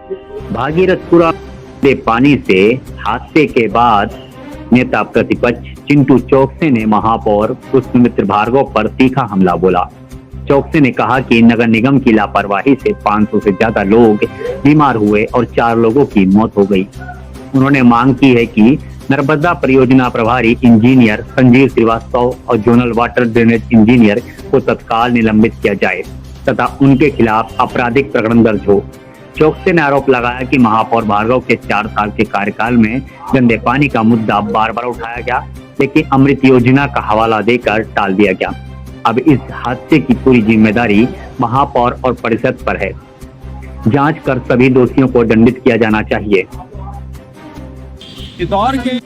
भागीरथपुरा के पानी से हादसे के बाद नेता प्रतिपक्ष चिंटू चौकसे ने महापौर पुष्पमित्र भार्गव पर तीखा हमला बोला। चौकसे ने कहा कि नगर निगम की लापरवाही से 500 से ज्यादा लोग बीमार हुए और 4 लोगों की मौत हो गई। उन्होंने मांग की है कि नर्मदा परियोजना प्रभारी इंजीनियर संजीव श्रीवास्तव और जोनल वाटर ड्रेनेज इंजीनियर को तत्काल निलंबित किया जाए तथा उनके खिलाफ आपराधिक प्रकरण दर्ज हो। चौकसे ने आरोप लगाया कि महापौर भार्गव के 4 साल के कार्यकाल में गंदे पानी का मुद्दा बार बार उठाया गया, लेकिन अमृत योजना का हवाला देकर टाल दिया गया। अब इस हादसे की पूरी जिम्मेदारी महापौर और परिषद पर है। जांच कर सभी दोषियों को दंडित किया जाना चाहिए। इंदौर के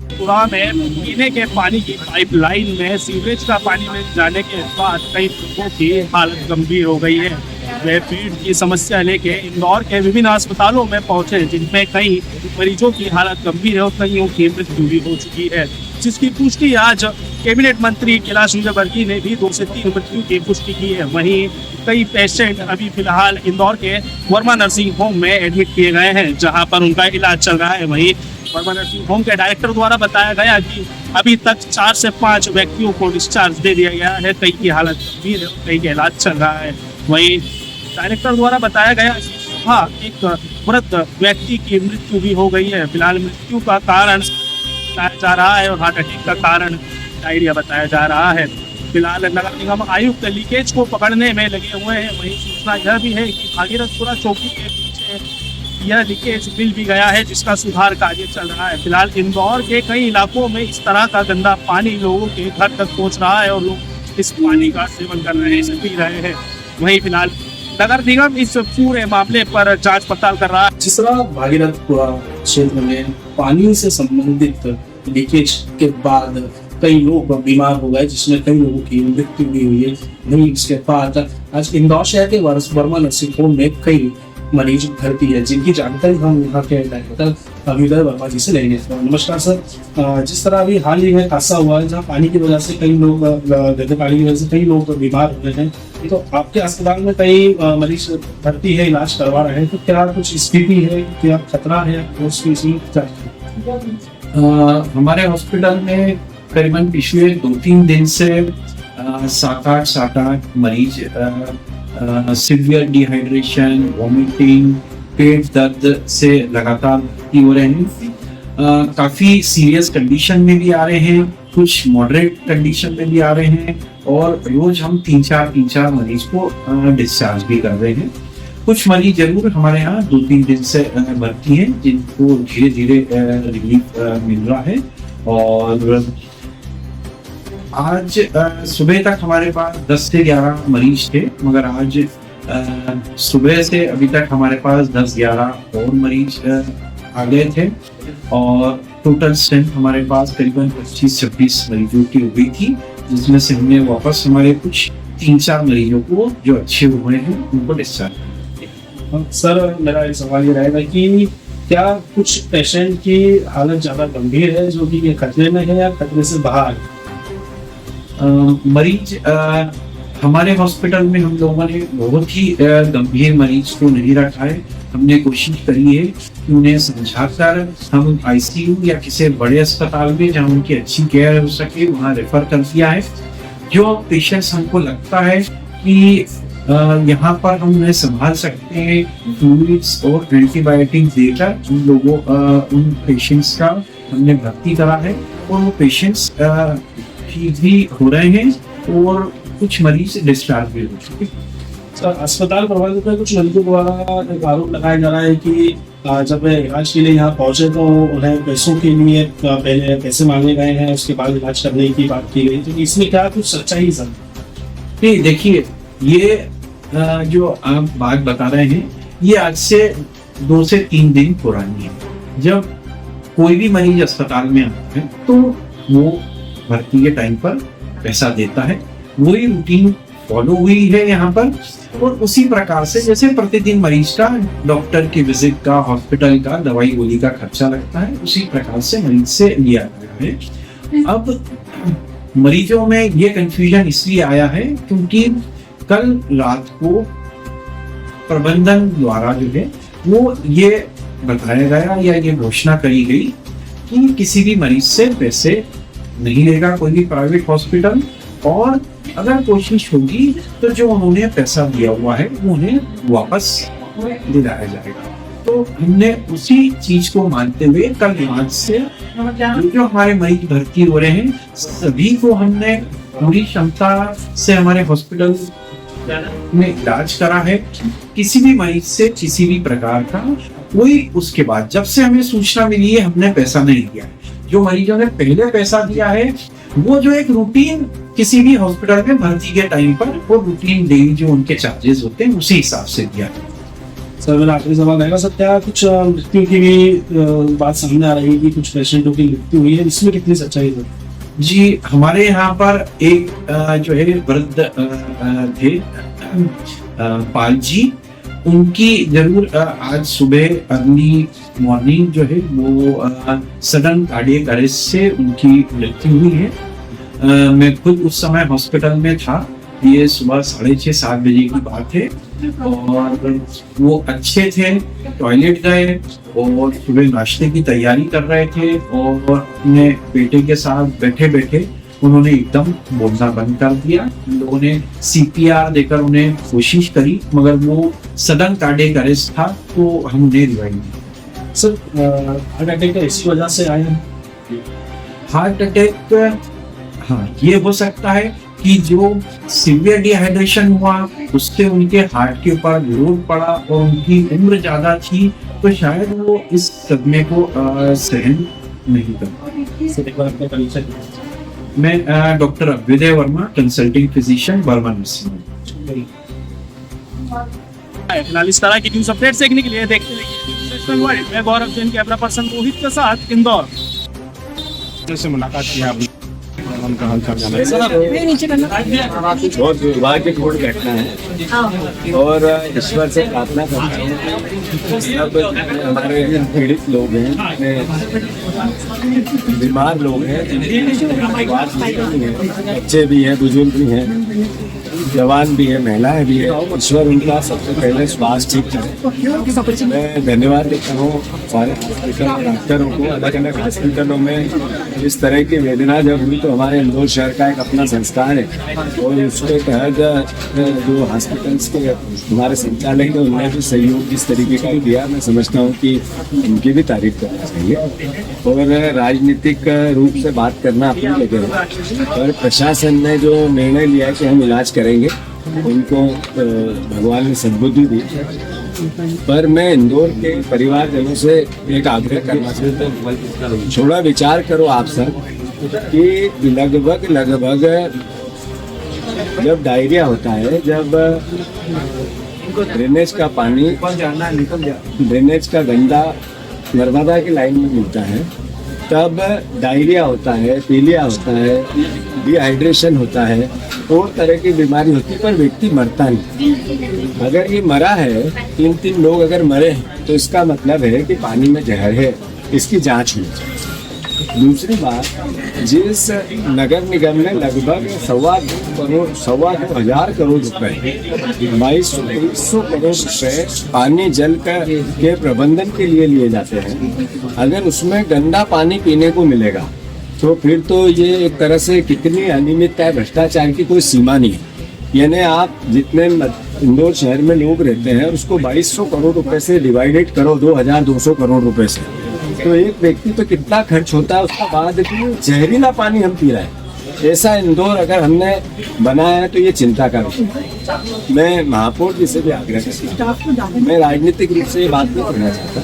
पुरा में पीने के पानी की पाइपलाइन में सीवरेज का पानी मिल जाने के बाद कई लोगों की हालत गंभीर हो गई है। वे पेट की समस्या लेके इंदौर के विभिन्न अस्पतालों में पहुंचे, जिनमें कई मरीजों की हालत गंभीर है और कईयों की मृत्यु भी हो चुकी है, जिसकी पुष्टि आज कैबिनेट मंत्री कैलाश विजयवर्गीय ने भी 2 से 3 मृत्यु की पुष्टि की है। वहीं कई पेशेंट अभी फिलहाल इंदौर के वर्मा नर्सिंग होम में एडमिट किए गए हैं, जहां पर उनका इलाज चल रहा है। वहीं वर्मा नर्सिंग होम के डायरेक्टर द्वारा बताया गया कि अभी तक 4 से 5 व्यक्तियों को डिस्चार्ज दे दिया गया है, कई की हालत गंभीर है, कई का इलाज चल रहा है। वहीं डायरेक्टर द्वारा बताया गया कि सुबह एक वृद्ध व्यक्ति की मृत्यु भी हो गई है। फिलहाल मृत्यु का कारण बताया जा रहा है और हार्ट अटैक का कारण डायरिया बताया जा रहा है। फिलहाल नगर निगम आयुक्त लीकेज को पकड़ने में लगे हुए हैं। वहीं सूचना यह भी है कि भागीरथपुरा चौकी के पीछे यह लीकेज मिल भी गया है, जिसका सुधार कार्य चल रहा है। फिलहाल इंदौर के कई इलाकों में इस तरह का गंदा पानी लोगों के घर तक पहुंच रहा है और लोग इस पानी का सेवन कर रहे हैं, पी रहे हैं। वहीं फिलहाल नगर निगम इस पूरे मामले पर जांच पड़ताल कर रहा है। जिस तरह भागीरथपुरा क्षेत्र में पानी से संबंधित लीकेज के बाद कई लोग बीमार हो गए, जिसमें कई लोगों की मृत्यु भी हुई है। वहीं इसके बाद आज इंदौर शहर के वर्मा नर्सिंग होम में कई मरीज भर्ती है, जिनकी जानकारी हम यहाँ के डायरेक्टर अभिदय वर्मा जी से लेंगे। तो नमस्कार सर, जिस तरह अभी हाल ही में हादसा हुआ है जहाँ पानी की वजह से कई लोग गंदे पानी की वजह से कई लोग बीमार हो गए हैं, तो आपके अस्पताल में कई मरीज भर्ती है, इलाज करवा रहे हैं, तो क्या कुछ स्थिति है, क्या खतरा है? हमारे हॉस्पिटल में करीबन पिछले 2-3 दिन से 7-8 मरीज सिवियर डिहाइड्रेशन, वॉमिटिंग, पेट दर्द से लगातार हो रहे हैं। काफ़ी सीरियस कंडीशन में भी आ रहे हैं, कुछ मॉडरेट कंडीशन में भी आ रहे हैं और रोज हम 3-4 मरीज को डिस्चार्ज भी कर रहे हैं। कुछ मरीज जरूर हमारे यहाँ 2-3 दिन से भर्ती हैं, जिनको धीरे धीरे रिलीफ मिल रहा है। और आज सुबह तक हमारे पास 10 से 11 मरीज थे, मगर आज सुबह से अभी तक हमारे पास 10-11 और मरीज आ गए थे और टोटल स्ट्रेंथ हमारे पास करीबन 25-26 मरीजों की हो गई थी, जिसमें से हमने वापस हमारे कुछ 3-4 मरीजों को जो अच्छे हुए हैं उनको डिस्चार्ज। सर, मेरा एक सवाल ये रहेगा कि क्या कुछ पेशेंट की हालत ज़्यादा गंभीर है जो कि खतरे में है या खतरे से बाहर? मरीज हमारे हॉस्पिटल में हम लोगों ने बहुत ही गंभीर मरीज को नहीं रखा है। हमने कोशिश करी है कि उन्हें समझाकर हम आईसीयू या किसी बड़े अस्पताल में जहाँ उनकी अच्छी केयर हो सके वहाँ रेफर कर दिया है। जो पेशेंट्स हमको लगता है कि यहाँ पर हम उन्हें संभाल सकते हैं, फ्लूइड्स और एंटीबायोटिक देकर उन पेशेंट्स का हमने भर्ती करा है और वो पेशेंट्स ठीक भी हो रहे हैं और कुछ मरीज डिस्चार्ज भी हो चुके हैं। सर, अस्पताल प्रबंधन में कुछ मरीजों द्वारा एक आरोप लगाया जा रहा है कि जब वे इलाज के लिए यहाँ पहुंचे तो उन्हें पैसों के लिए पहले पैसे मांगे गए हैं, उसके बाद इलाज करने की बात की गई, तो इसमें क्या कुछ सच्चाई है सर? नहीं, देखिए, ये जो आप बात बता रहे हैं ये आज से 2 से 3 दिन पुरानी है। जब कोई भी मरीज अस्पताल में आता है तो वो भर्ती के टाइम पर पैसा देता है, वही रूटीन फॉलो हुई है यहाँ पर। और उसी प्रकार से जैसे प्रतिदिन मरीज का डॉक्टर की विजिट का, हॉस्पिटल का, दवाई गोली का खर्चा लगता है, उसी प्रकार से मरीज से लिया गया है। अब मरीजों में ये कंफ्यूजन इसलिए आया है क्योंकि कल रात को प्रबंधन द्वारा जो है वो ये बताया गया या ये घोषणा करी गई कि किसी भी मरीज से पैसे नहीं लेगा कोई भी प्राइवेट हॉस्पिटल, और अगर कोशिश होगी तो जो उन्होंने पैसा दिया हुआ है वो उन्हें वापस दिलाया जाएगा। तो हमने उसी चीज को मानते हुए कल आज से जो हमारे मरीज भर्ती हो रहे हैं सभी को हमने पूरी क्षमता से हमारे हॉस्पिटल में इलाज करा है। किसी भी मरीज से किसी भी प्रकार का कोई, उसके बाद जब से हमें सूचना मिली है हमने पैसा नहीं दिया। जो मरीजों ने पहले पैसा दिया है वो जो एक रूटीन किसी भी हॉस्पिटल में भर्ती के टाइम पर वो रूटीन डेली जो उनके चार्जेस होते हैं उसी हिसाब से दिया है। सर मेरा आखिरी सवाल रहेगा, सर क्या कुछ मृत्यु की भी बात सामने आ रही है कि कुछ पेशेंटों की मृत्यु हुई है, इसमें कितनी सच्चाई है? जी, हमारे यहाँ पर एक जो है वृद्ध थे पाल जी, उनकी जरूर आज सुबह अर्ली मॉर्निंग जो है वो सडन कार्डियक अरेस्ट से उनकी मृत्यु हुई है। मैं खुद उस समय हॉस्पिटल में था, ये सुबह 6:30-7 बजे की बात है, और वो अच्छे थे, टॉयलेट गए और सुबह नाश्ते की तैयारी कर रहे थे और अपने बेटे के साथ बैठे बैठे उन्होंने एकदम बोलना बंद कर दिया। लोगों ने CPR देकर उन्हें कोशिश करी मगर वो सडन कार्डियक अरेस्ट था, तो हम उन्हें रिवाइव किया। सर हार्ट अटैक इसी वजह से आया? हार्ट अटैक, हाँ ये हो सकता है कि जो सीवियर डिहाइड्रेशन हुआ उससे उनके हार्ट के ऊपर लोड पड़ा और उनकी उम्र ज्यादा थी, तो शायद वो इस सदमे को सहन नहीं कर पाए। सर एक बार अपने परिचय। मैं doctor Abhyuday Verma, consulting physician, Verma nursing home. फिलहाल इस तरह की न्यूज अपडेट देखने के लिए देखते रहिए। मैं गौरव जैन, कैमरा पर्सन रोहित के साथ इंदौर से मुलाकात की आपने। उनका हालचाल बहुत दुर्भाग्यपूर्ण घटना है और ईश्वर से प्रार्थना करता हूँ सब हमारे पीड़ित लोग हैं, बीमार लोग हैं, बच्चे भी हैं, बुजुर्ग भी हैं, जवान भी है, महिलाएं भी है, ईश्वर उनका सबसे पहले स्वास्थ्य ठीक करे। मैं धन्यवाद देता हूँ सारे हॉस्पिटल डॉक्टरों को। अलग अलग हॉस्पिटलों में इस तरह की वेदना जब हुई तो हमारे इंदौर शहर का एक अपना संस्थान है और उसके तहत जो हॉस्पिटल्स के हमारे संचालक हैं उन्होंने भी सहयोग इस तरीके का दिया। मैं समझता हूँ कि उनकी भी तारीफ करना चाहिए और राजनीतिक रूप से बात करना अपनी जगह है, और प्रशासन ने जो निर्णय लिया है कि हम इलाज करेंगे, उनको भगवान ने सद्बुद्धि दी। पर मैं इंदौर के परिवारजनों से एक आग्रह करना चाहता हूँ, थोड़ा विचार करो आप सब कि लगभग जब डायरिया होता है, जब ड्रेनेज का पानी ड्रेनेज का गंदा नर्मदा की लाइन में मिलता है, तब डायरिया होता है, पीलिया होता है, डिहाइड्रेशन होता है, और तरह की बीमारी होती है, पर व्यक्ति मरता नहीं। अगर ये मरा है, 3 लोग अगर मरे हैं तो इसका मतलब है कि पानी में जहर है, इसकी जांच होनी चाहिए। दूसरी बात, जिस नगर निगम ने लगभग 2.25 हजार करोड़ रुपए 2200 करोड़ रुपए पानी जल के प्रबंधन के लिए लिए जाते हैं, अगर उसमें गंदा पानी पीने को मिलेगा तो फिर तो ये एक तरह से कितनी अनियमितता है, भ्रष्टाचार की कोई सीमा नहीं है। यानी आप जितने इंदौर शहर में लोग रहते हैं उसको 2200 करोड़ रुपए से डिवाइडेड करो 2200 करोड़ रुपए से, तो एक व्यक्ति पे कितना खर्च होता है। उसका बाद जहरीला पानी हम पी रहे हैं, ऐसा इंदौर अगर हमने बनाया है तो ये चिंता का विषय। मैं महापौर जी से भी आग्रह करता हूँ, मैं राजनीतिक रूप से ये बात नहीं करना चाहता,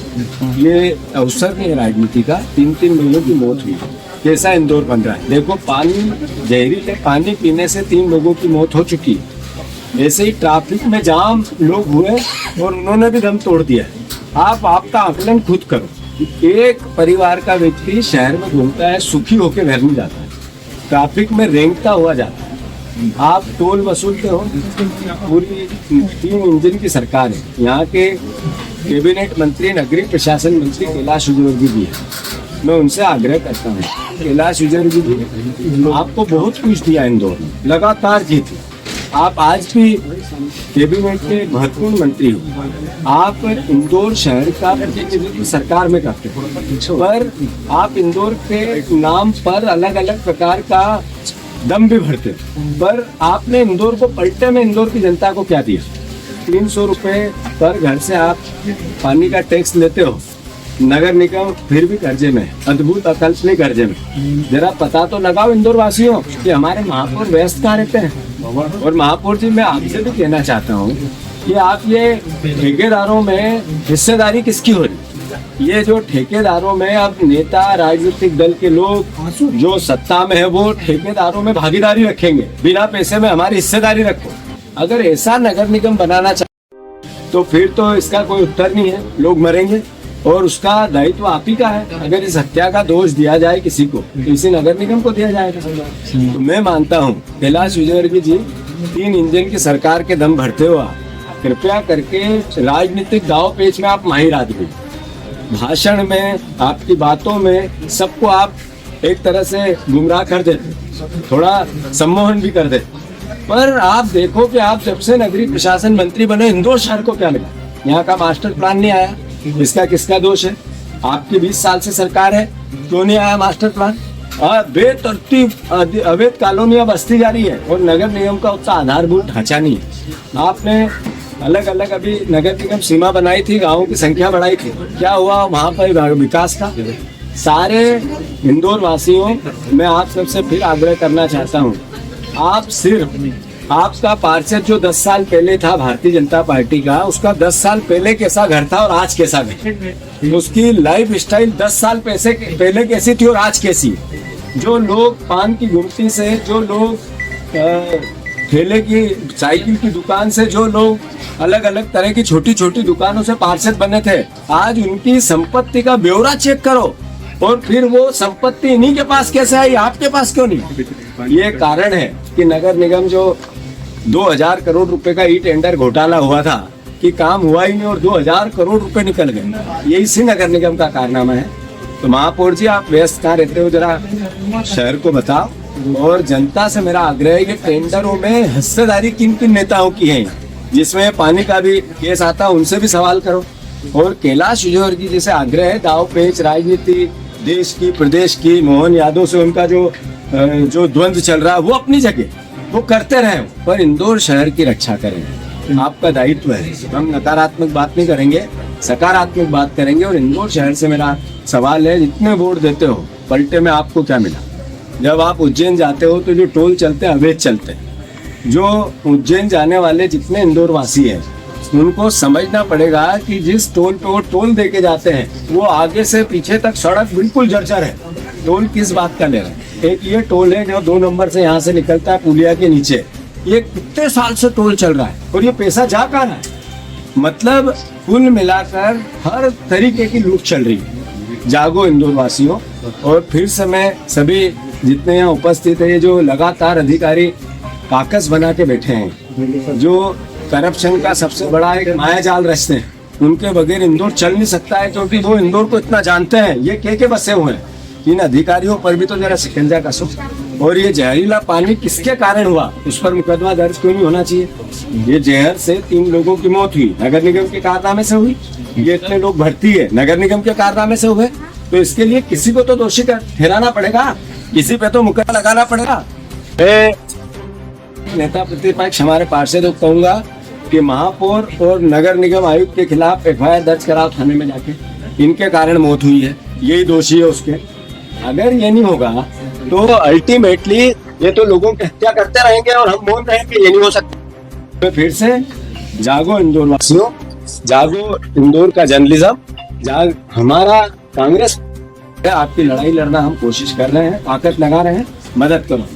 ये अवसर नहीं है राजनीति का। 3 लोगों की मौत हुई, कैसा इंदौर बन रहा है। देखो, पानी जहरीले पानी पीने से 3 लोगों की मौत हो चुकी है। ऐसे ही ट्रैफिक में जाम लोग हुए और उन्होंने भी दम तोड़ दिया। आपका आकलन खुद करो। एक परिवार का व्यक्ति शहर में घूमता है, सुखी होकर घर में जाता है, ट्रैफिक में रेंगता हुआ जाता है, आप टोल वसूलते हो। पूरी 3 इंजन की सरकार है। यहाँ के कैबिनेट मंत्री, नगरीय प्रशासन मंत्री कैलाश विजयवर्गीय जी है। मैं उनसे आग्रह करता हूँ, कैलाश विजयवर्गीय जी आपको बहुत कुछ दिया इंदौर में, लगातार जीती, आप आज भी कैबिनेट के महत्वपूर्ण मंत्री हो, आप इंदौर शहर का प्रतिनिधित्व सरकार में करते हो, पर आप इंदौर के नाम पर अलग अलग प्रकार का दम भी भरते हो। पर आपने इंदौर को पलटे में इंदौर की जनता को क्या दिया? 300 रुपए पर घर से आप पानी का टैक्स लेते हो, नगर निगम फिर भी कर्जे में, अद्भुत अकल्पनीय कर्जे में। जरा पता तो लगाओ इंदौर वासियों कि हमारे महापौर व्यस्त कहाँ रहते हैं। और महापौर जी, मैं आपसे भी कहना चाहता हूँ कि आप ये ठेकेदारों में हिस्सेदारी किसकी हो रही? ये जो ठेकेदारों में अब नेता, राजनीतिक दल के लोग जो सत्ता में है वो ठेकेदारों में भागीदारी रखेंगे, बिना पैसे में हमारी हिस्सेदारी रखो। अगर ऐसा नगर निगम बनाना चाहे तो फिर तो इसका कोई उत्तर नहीं है, लोग मरेंगे और उसका दायित्व आप ही का है। अगर इस हत्या का दोष दिया जाए किसी को तो इसी नगर निगम को दिया जाएगा। तो मैं मानता हूँ कैलाश विजयवर्गीय जी, 3 इंजन की सरकार के दम भरते हो आप, कृपया करके राजनीतिक दाव पेच में आप माहिर आदमी, भाषण में, आपकी बातों में सबको आप एक तरह से गुमराह कर देते, थोड़ा सम्मोहन भी कर देते। पर आप देखो कि आप जब से नगरीय प्रशासन मंत्री बने, इंदौर शहर को क्या मिला? यहाँ का मास्टर प्लान नहीं आया, इसका किसका दोष है? आपकी 20 साल से सरकार है, क्यों नहीं आया मास्टर प्लान? बेतरतीब अवैध कॉलोनियां बसती जा रही है और नगर निगम का उतना आधारभूत ढांचा नहीं है। आपने अलग अलग अभी नगर निगम सीमा बनाई थी, गाँवों की संख्या बढ़ाई थी, क्या हुआ वहाँ पर विकास का? सारे इंदौर वासियों, मैं आप सबसे फिर आग्रह करना चाहता हूँ, आप सिर्फ आपका पार्षद जो 10 साल पहले था भारतीय जनता पार्टी का, उसका 10 साल पहले कैसा घर था और आज कैसा घर, उसकी लाइफ स्टाइल 10 साल पहले कैसी थी और आज कैसी है। जो लोग पान की गुमटी से, जो लोग ठेले की, साइकिल की दुकान से, जो लोग अलग अलग तरह की छोटी छोटी दुकानों से पार्षद बने थे, आज उनकी संपत्ति का ब्यौरा चेक करो और फिर वो संपत्ति इन्हीं के पास कैसे आई, आपके पास क्यों नहीं? ये कारण है कि नगर निगम जो 2000 करोड़ रुपए का ई टेंडर घोटाला हुआ था कि काम हुआ ही नहीं और 2000 करोड़ रुपए निकल गए, ये इसी नगर निगम का कारनामा है। तो महापौर जी, आप व्यस्त कहाँ रहते हो, जरा शहर को बताओ। और जनता से मेरा आग्रह है कि टेंडरों में हिस्सेदारी किन किन नेताओं की है, जिसमें पानी का भी केस आता है उनसे भी सवाल करो। और कैलाश विजयवर्गीय जी से आग्रह है, दाव पेच राजनीति देश की, प्रदेश की, मोहन यादव से उनका जो द्वंद्व चल रहा है वो अपनी जगह वो करते रहे, पर इंदौर शहर की रक्षा करें, आपका दायित्व है। हम नकारात्मक बात नहीं करेंगे, सकारात्मक बात करेंगे। और इंदौर शहर से मेरा सवाल है, जितने वोट देते हो पलटे में आपको क्या मिला? जब आप उज्जैन जाते हो तो जो टोल चलते हैं अवैध चलते हैं। जो उज्जैन जाने वाले जितने इंदौर वासी हैं उनको समझना पड़ेगा कि जिस टोल पे वो टोल दे के जाते हैं वो आगे से पीछे तक सड़क बिल्कुल जर्जर है। टोल किस बात का ले रहे हैं? एक ये टोल है जो 2 नंबर से यहाँ से निकलता है पुलिया के नीचे, ये कितने साल से टोल चल रहा है और ये पैसा जा कहाँ रहा है? मतलब कुल मिलाकर हर तरीके की लूट चल रही है। जागो इंदौर वासियों। और फिर से मैं सभी जितने यहाँ उपस्थित है, जो लगातार अधिकारी काकस बना के बैठे हैं, जो करप्शन का सबसे बड़ा एक माया जाल रचते हैं, उनके बगैर इंदौर चल नहीं सकता है, क्योंकि वो इंदौर को इतना जानते हैं। ये के बसे हुए हैं, इन अधिकारियों पर भी तो जरा शिकंजा कसो। और ये जहरीला पानी किसके कारण हुआ, उस पर मुकदमा दर्ज क्यों नहीं होना चाहिए? ये जहर से 3 लोगों की मौत हुई, नगर निगम के कारनामे से हुई। ये इतने लोग भर्ती है, नगर निगम के कारनामे से हुए। तो इसके लिए किसी को तो दोषी ठहराना पड़ेगा, किसी पे तो मुकदमा लगाना पड़ेगा। नेता प्रतिपक्ष हमारे पार्षदों को कहूंगा कि महापौर और नगर निगम आयुक्त के खिलाफ FIR दर्ज कराओ थाने में जाके, इनके कारण मौत हुई है, यही दोषी है उसके। अगर ये नहीं होगा तो अल्टीमेटली ये तो लोगों की हत्या करते रहेंगे और हम बोल रहे हैं कि ये नहीं हो सकता। तो फिर से जागो इंदौर वासियों, जागो इंदौर का जर्नलिज्म, हमारा कांग्रेस आपकी लड़ाई लड़ना हम कोशिश कर रहे हैं, ताकत लगा रहे हैं, मदद करो।